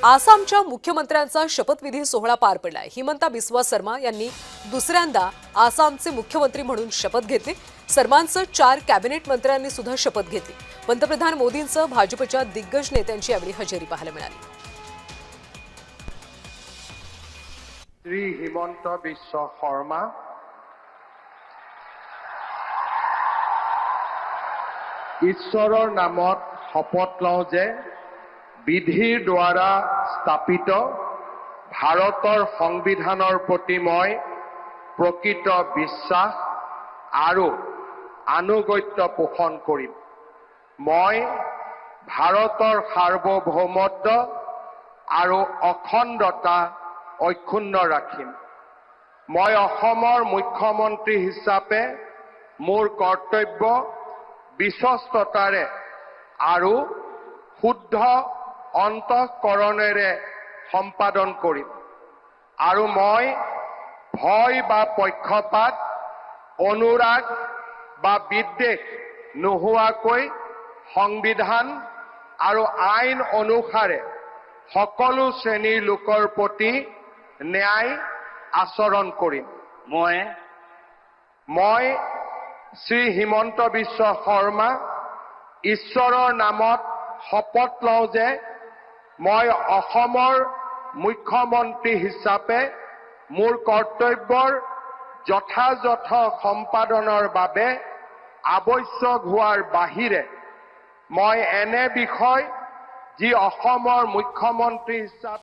आसामच्या मुख्यमंत्र्यांचा शपथविधी सोहळा पार पडलाय। हिमंता बिस्वा शर्मा यांनी दुसऱ्यांदा आसामचे मुख्यमंत्री म्हणून शपथ घेतली। शर्मांचं 4 कॅबिनेट मंत्र्यांनी सुद्धा शपथ घेतली। पंतप्रधान मोदींचं भाजपच्या दिग्गज नेत्यांची यावेळी हजेरी पाहायला मिळाली। श्री हिमंत बिस्वा शर्मा ঈশ্বৰৰ নামত শপত লওঁ যে বিধিৰ দ্বাৰা স্থাপিত ভাৰতৰ সংবিধানৰ প্ৰতি মই প্ৰকৃত বিশ্বাস আৰু আনুগত্য পোষণ কৰিম। মই ভাৰতৰ সাৰ্বভৌমত্ব আৰু অখণ্ডতা অক্ষুণ্ণ ৰাখিম। মই অসমৰ মুখ্যমন্ত্ৰী হিচাপে মোৰ কৰ্তব্য বিশ্বস্ততাৰে আৰু শুদ্ধ অন্তঃকৰণেৰে সম্পাদন কৰিম আৰু মই ভয় বা পক্ষপাত অনুৰাগ বা বিদ্বেষ নোহোৱাকৈ সংবিধান আৰু আইন অনুসাৰে সকলো শ্ৰেণীৰ লোকৰ প্ৰতি ন্যায় আচৰণ কৰিম। মই শ্ৰী হিমন্ত বিস্বা শৰ্মা ঈশ্বৰৰ নামত শপত লওঁ যে মই অসমৰ মুখ্যমন্ত্ৰী হিচাপে মোৰ কৰ্তব্যৰ যথাযথ সম্পাদনৰ বাবে আৱশ্যক হোৱাৰ বাহিৰে মই এনে বিষয় যি অসমৰ মুখ্যমন্ত্ৰী হিচাপে